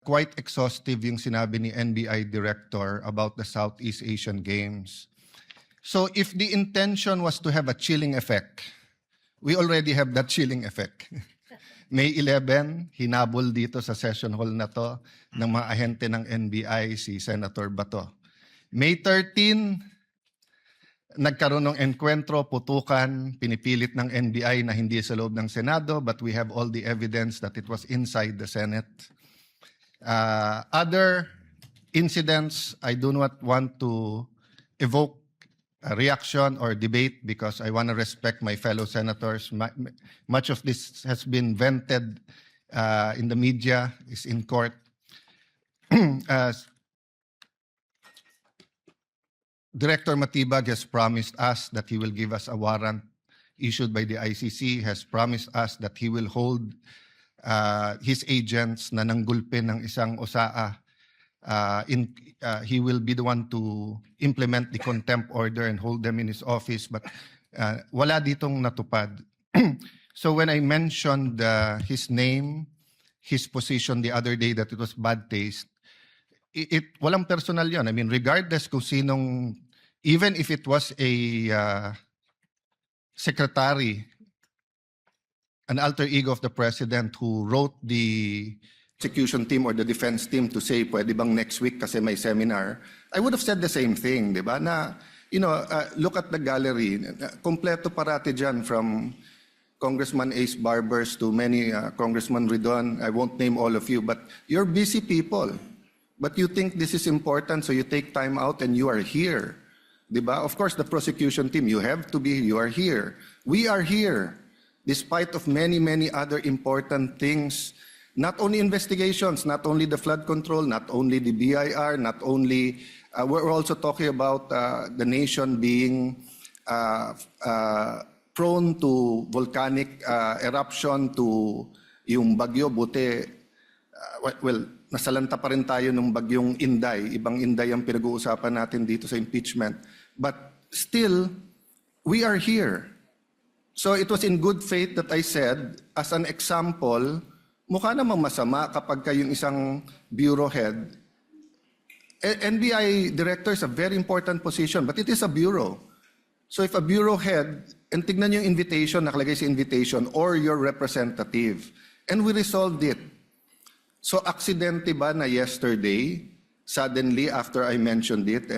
quite exhaustive yung sinabi ni NBI Director about the Southeast Asian Games. So if the intention was to have a chilling effect, we already have that chilling effect. May 11, hinabol dito sa session hall na to ng mga ahente ng NBI si Senator Bato. May 13, nagkaroon ng enkwentro, putukan, pinipilit ng NBI na hindi sa loob ng Senado, but we have all the evidence that it was inside the Senate. Other incidents, I do not want to evoke a reaction or debate because I want to respect my fellow senators. Much of this has been vented in the media, is in court. Director Matibag has promised us that he will give us a warrant issued by the ICC, has promised us that he will hold his agents na nanggulpin ng isang OSAA. He will be the one to implement the contempt order and hold them in his office, but wala ditong natupad. So when I mentioned his name, his position the other day that it was bad taste, walang personal yun. I mean, regardless kung sinong, even if it was a secretary, an alter ego of the president who wrote the execution team or the defense team to say, pwede bang next week kasi may seminar, I would have said the same thing, di ba? Na, look at the gallery. Kompleto parati dyan from Congressman Ace Barbers to many Congressman Ridon. I won't name all of you, but you're busy people. But you think this is important, so you take time out and you are here. Di ba? Of course, the prosecution team, you have to be, you are here. We are here. Despite of many, many other important things, not only investigations, not only the flood control, not only the BIR, not only, we're also talking about the nation being prone to volcanic eruption, to yung bagyo, buti, well, nasalanta pa rin tayo ng bagyong Inday, ibang Inday ang pinag-uusapan natin dito sa impeachment. But still, we are here. So it was in good faith that I said, as an example, mukha namang masama kapag kayong isang bureau head. NBI director is a very important position, but it is a bureau. So if a bureau head, and tignan yung invitation, nakalagay sa invitation, or your representative, and we resolved it. So aksidente ba na yesterday, suddenly after I mentioned it,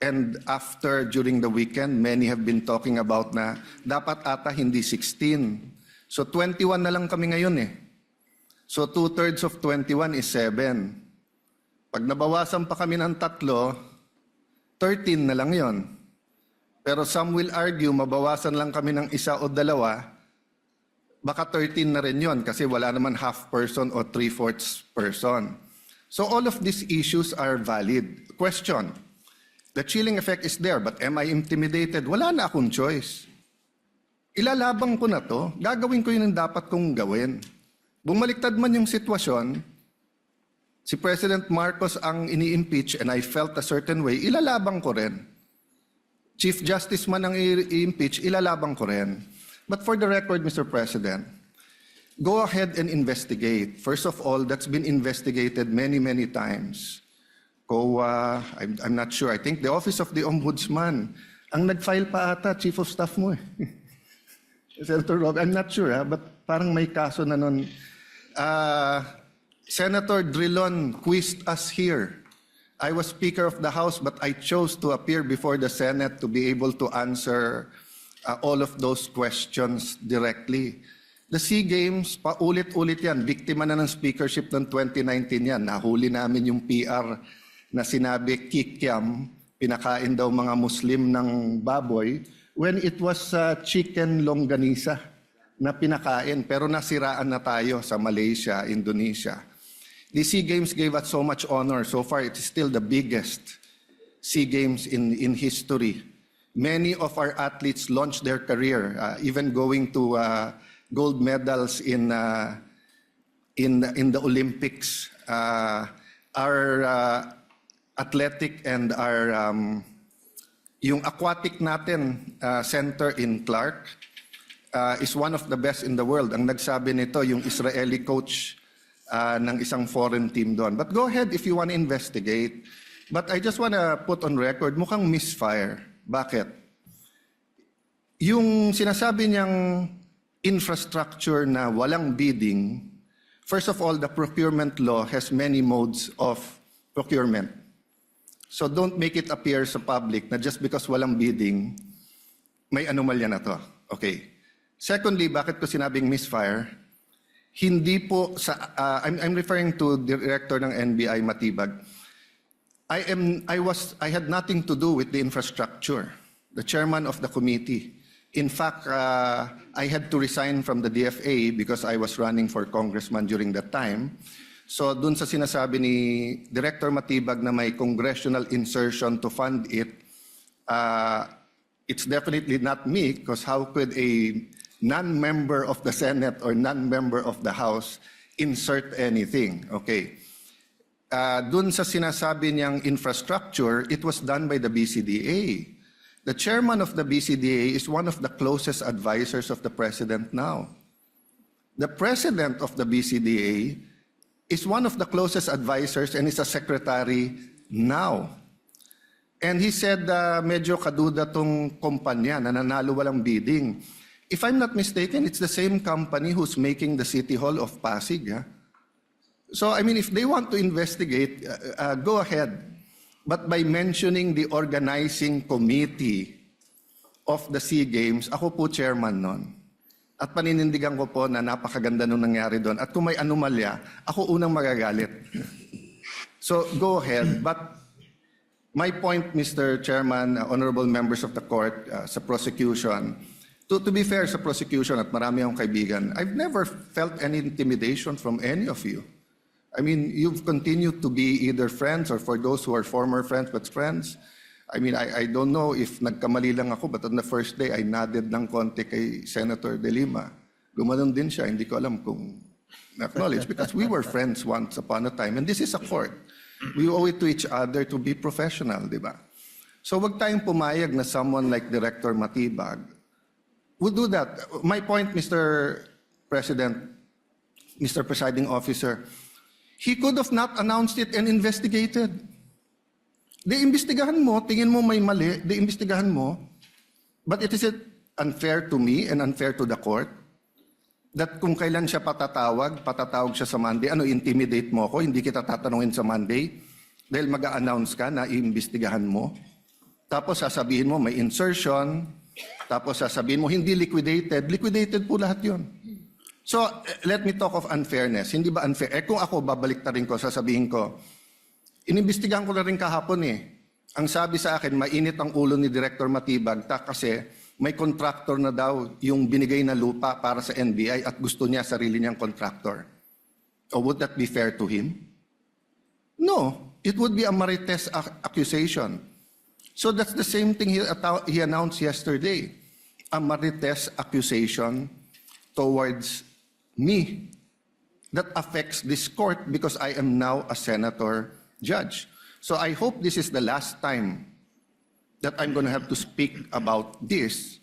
and after, during the weekend, many have been talking about na dapat ata hindi 16. So 21 na lang kami ngayon eh. So 2/3 of 21 is 7. Pag nabawasan pa kami ng 3, 13 na lang yon. Pero some will argue, mabawasan lang kami ng 1 o 2, baka 13 na rin yon kasi wala naman half person o 3/4 person. So all of these issues are valid. Question. The chilling effect is there, but am I intimidated? Wala na akong choice. Ilalabang ko na to, gagawin ko yun ang dapat kong gawin. Bumaliktad man yung sitwasyon, si President Marcos ang ini-impeach and I felt a certain way, ilalabang ko rin. Chief Justice man ang i-impeach, ilalabang ko rin. But for the record, Mr. President, go ahead and investigate. First of all, that's been investigated many, many times. COA, I'm not sure. I think the Office of the Ombudsman, ang nag-file pa ata, Chief of Staff mo eh. Senator Rob, I'm not sure, but parang may kaso na nun. Senator Drilon quizzed us here. I was Speaker of the House, but I chose to appear before the Senate to be able to answer all of those questions directly. The SEA Games, paulit-ulit yan. Biktima na ng speakership ng 2019 yan. Nahuli namin yung PR na sinabi kikiam, pinakain daw mga Muslim ng baboy, when it was chicken longganisa na pinakain. Pero nasiraan na tayo sa Malaysia, Indonesia. The SEA Games gave us so much honor. So far, it is still the biggest SEA Games in history. Many of our athletes launched their career, even going to gold medals in the Olympics. Our athletic and our yung aquatic natin center in Clark is one of the best in the world. Ang nagsabi nito yung Israeli coach ng isang foreign team doon. But go ahead if you want to investigate. But I just want to put on record, mukhang misfire. Bakit? Yung sinasabi niyang infrastructure na walang bidding, first of all, the procurement law has many modes of procurement. So don't make it appear sa public na just because walang bidding, may anomalya na to. Okay. Secondly, bakit ko sinabing misfire? Hindi po sa I'm referring to Director ng NBI Matibag. I had nothing to do with the infrastructure. The chairman of the committee. In fact, I had to resign from the DFA because I was running for congressman during that time. So dun sa sinasabi ni Director Matibag na may congressional insertion to fund it, it's definitely not me because how could a non-member of the Senate or non-member of the House insert anything? Okay. Dun sa sinasabi niyang infrastructure, it was done by the BCDA. The chairman of the BCDA is one of the closest advisors of the president now. The president of the BCDA is one of the closest advisors and is a secretary now. And he said medyo kaduda tong kumpanya na nanalo walang bidding. If I'm not mistaken, it's the same company who's making the City Hall of Pasig. Yeah? So, I mean, if they want to investigate, go ahead. But by mentioning the organizing committee of the SEA Games, ako po chairman nun. At paninindigan ko po na napakaganda nung nangyari doon. At kung may anomalya, ako unang magagalit. So, go ahead. But my point, Mr. Chairman, honorable members of the court, sa prosecution, to be fair sa prosecution at marami akong kaibigan, I've never felt any intimidation from any of you. I mean, you've continued to be either friends or for those who are former friends but friends. I mean, I don't know if nagkamali lang ako, but on the first day, I nodded ng konti kay Senator De Lima. Gumanon din siya, hindi ko alam kung na-acknowledge because we were friends once upon a time. And this is a court. We owe it to each other to be professional, di ba? So wag tayong pumayag na someone like Director Matibag would do that. My point, Mr. President, Mr. Presiding Officer, he could have not announced it and investigated. Imbestigahan mo, tingin mo may mali, imbestigahan mo. But it is unfair to me and unfair to the court that kung kailan siya patatawag siya sa Monday, intimidate mo ako, hindi kita tatanungin sa Monday dahil mag-a-announce ka na iimbestigahan mo. Tapos sasabihin mo may insertion, tapos sasabihin mo hindi liquidated po lahat yun. So, let me talk of unfairness. Hindi ba unfair? Kung ako, babalik na rin ko, sasabihin ko, inimbestigahan ko na rin kahapon Ang sabi sa akin, mainit ang ulo ni Director Matibag kasi may contractor na daw yung binigay na lupa para sa NBI at gusto niya sarili niyang contractor. So would that be fair to him? No. It would be a marites accusation. So that's the same thing he announced yesterday. A marites accusation towards me that affects this court because I am now a senator judge. So I hope this is the last time that I'm going to have to speak about this.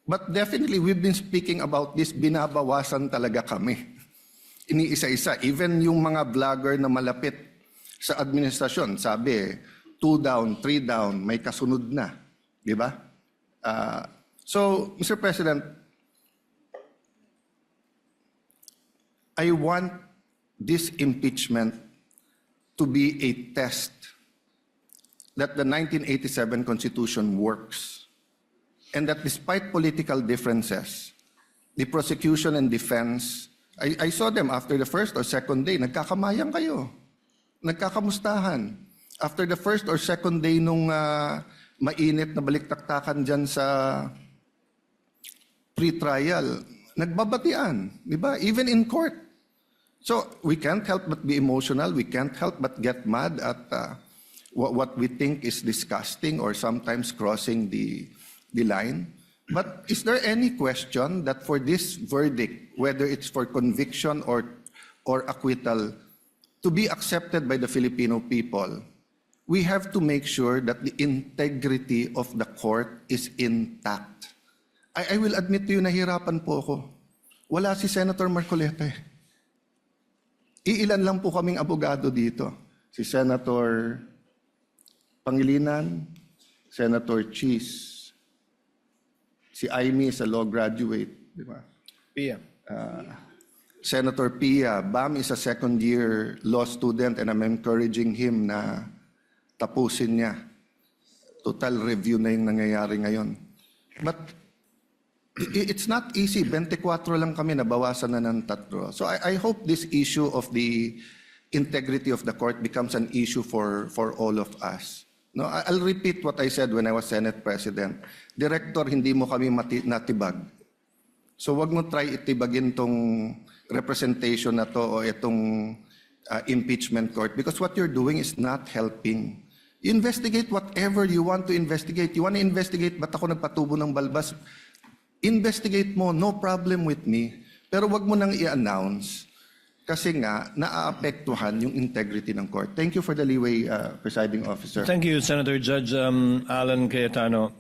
But definitely, we've been speaking about this, binabawasan talaga kami. Iniisa-isa. Even yung mga vlogger na malapit sa administrasyon, sabi, 2 down, 3 down, may kasunod na. Di ba? So, Mr. President, I want this impeachment to be a test that the 1987 Constitution works and that despite political differences, the prosecution and defense, I saw them after the first or second day, nagkakamayang kayo, nagkakamustahan. After the first or second day nung mainit na baliktaktakan dyan sa pre-trial, nagbabatian, di ba? Even in court. So we can't help but be emotional. We can't help but get mad at what we think is disgusting or sometimes crossing the line. But is there any question that for this verdict, whether it's for conviction or acquittal, to be accepted by the Filipino people, we have to make sure that the integrity of the court is intact. I will admit to you, nahirapan po ako. Wala si Senator Marcoleta. Iilan lang po kaming abogado dito. Si Senator Pangilinan, Senator Cheese, si Aimee is a law graduate, di ba? Pia. Senator Pia, Bam is a second-year law student and I'm encouraging him na tapusin niya. Total review na yung nangyayari ngayon. But it's not easy. 24 lang kami, nabawasan na ng 3. So I hope this issue of the integrity of the court becomes an issue for all of us. No, I'll repeat what I said when I was Senate President. Director, hindi mo kami natibag. So wag mo try itibagin tong representation na to o itong impeachment court because what you're doing is not helping. Investigate whatever you want to investigate. You want to investigate ba't ako nagpatubo ng balbas? Investigate mo, no problem with me. Pero wag mo nang i-announce kasi nga naaapektuhan yung integrity ng court. Thank you for the leeway, Presiding Officer. Thank you, Senator Judge Alan Cayetano.